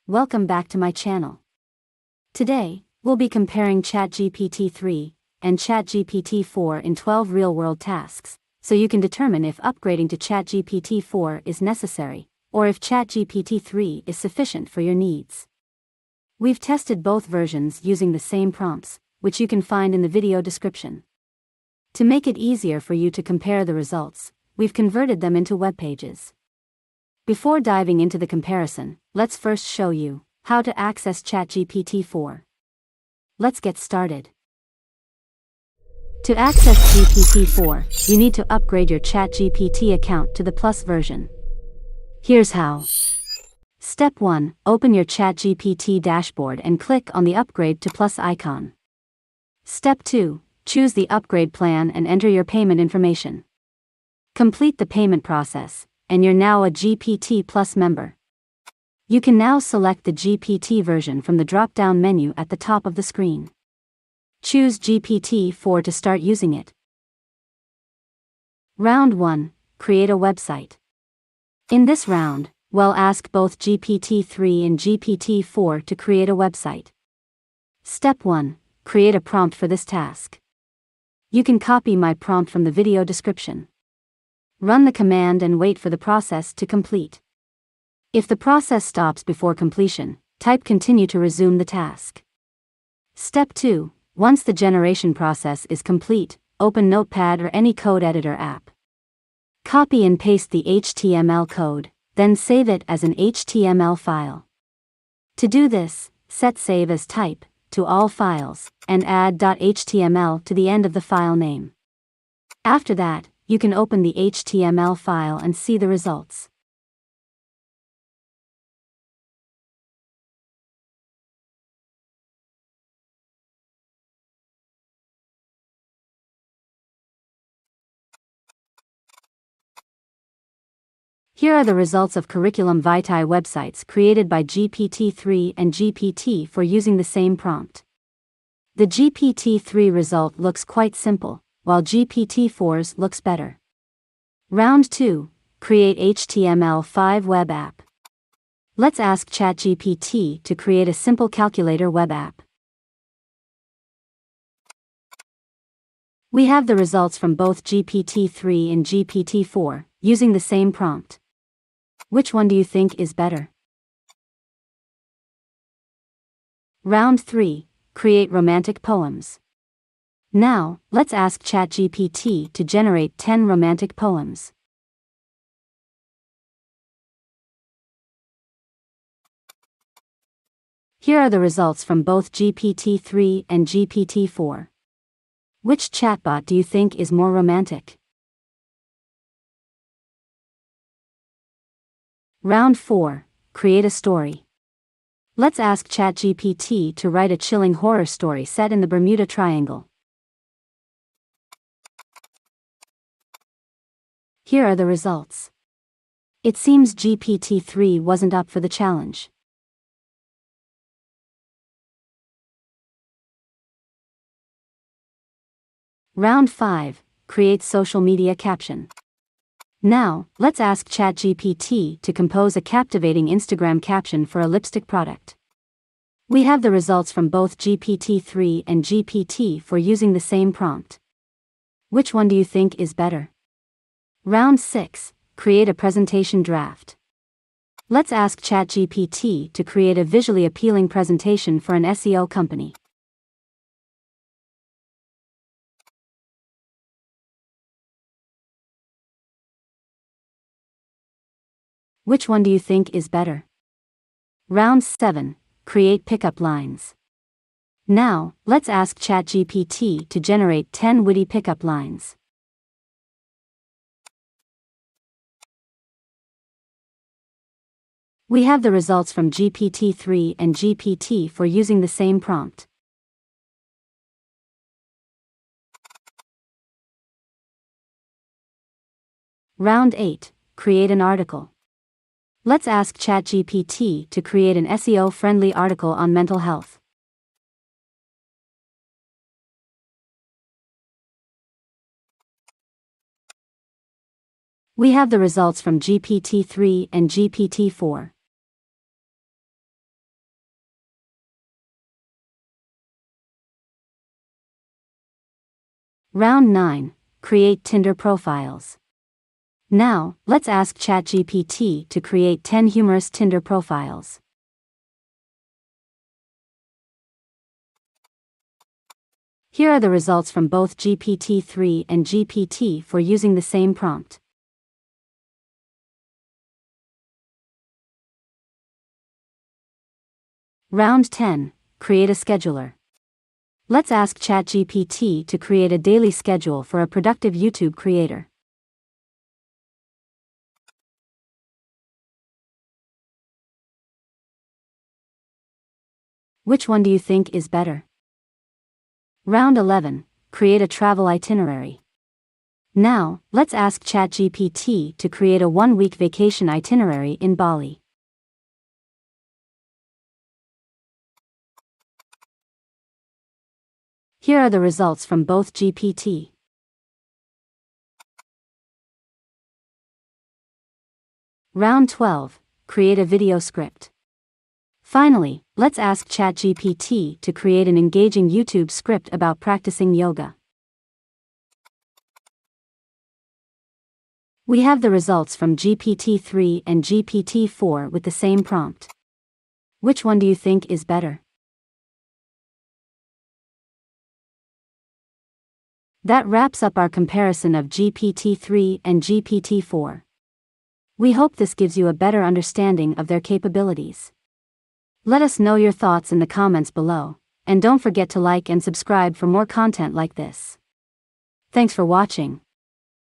Welcome back to my channel. Today, we'll be comparing ChatGPT 3 and ChatGPT 4 in 12 real-world tasks, so you can determine if upgrading to ChatGPT 4 is necessary, or if ChatGPT 3 is sufficient for your needs. We've tested both versions using the same prompts, which you can find in the video description. To make it easier for you to compare the results, we've converted them into web pages. Before diving into the comparison, let's first show you how to access ChatGPT 4. Let's get started. To access GPT 4, you need to upgrade your ChatGPT account to the Plus version. Here's how. Step 1. Open your ChatGPT dashboard and click on the Upgrade to Plus icon. Step 2. Choose the upgrade plan and enter your payment information. Complete the payment process, and you're now a GPT Plus member. You can now select the GPT version from the drop-down menu at the top of the screen. Choose GPT 4 to start using it. Round 1. Create a website. In this round, we'll ask both GPT 3 and GPT 4 to create a website. Step 1. Create a prompt for this task. You can copy my prompt from the video description. Run the command and wait for the process to complete. If the process stops before completion, type Continue to resume the task. Step 2. Once the generation process is complete, open Notepad or any code editor app. Copy and paste the HTML code, then save it as an HTML file. To do this, set Save as Type to all files, and add .html to the end of the file name. After that, you can open the HTML file and see the results. Here are the results of Curriculum Vitae websites created by GPT-3 and GPT-4 using the same prompt. The GPT-3 result looks quite simple, while GPT-4's looks better. Round 2. Create HTML5 web app. Let's ask ChatGPT to create a simple calculator web app. We have the results from both GPT-3 and GPT-4, using the same prompt. Which one do you think is better? Round 3. Create romantic poems. Now, let's ask ChatGPT to generate 10 romantic poems. Here are the results from both GPT-3 and GPT-4. Which chatbot do you think is more romantic? Round 4. Create a story. Let's ask ChatGPT to write a chilling horror story set in the Bermuda Triangle. Here are the results. It seems GPT-3 wasn't up for the challenge. Round 5. Create social media caption. Now, let's ask ChatGPT to compose a captivating Instagram caption for a lipstick product. We have the results from both GPT-3 and GPT-4 using the same prompt. Which one do you think is better? Round 6. Create a presentation draft. Let's ask ChatGPT to create a visually appealing presentation for an SEO company. Which one do you think is better? Round 7. Create pickup lines. Now, let's ask ChatGPT to generate 10 witty pickup lines. We have the results from GPT-3 and GPT-4 using the same prompt. Round 8. Create an article. Let's ask ChatGPT to create an SEO-friendly article on mental health. We have the results from GPT-3 and GPT-4. Round 9. Create Tinder profiles. Now, let's ask ChatGPT to create 10 humorous Tinder profiles. Here are the results from both GPT-3 and GPT-4 using the same prompt. Round 10. Create a scheduler. Let's ask ChatGPT to create a daily schedule for a productive YouTube creator. Which one do you think is better? Round 11. Create a travel itinerary. Now, let's ask ChatGPT to create a one-week vacation itinerary in Bali. Here are the results from both GPT. Round 12. Create a video script. Finally, let's ask ChatGPT to create an engaging YouTube script about practicing yoga. We have the results from GPT-3 and GPT-4 with the same prompt. Which one do you think is better? That wraps up our comparison of GPT-3 and GPT-4. We hope this gives you a better understanding of their capabilities. Let us know your thoughts in the comments below, and don't forget to like and subscribe for more content like this. Thanks for watching.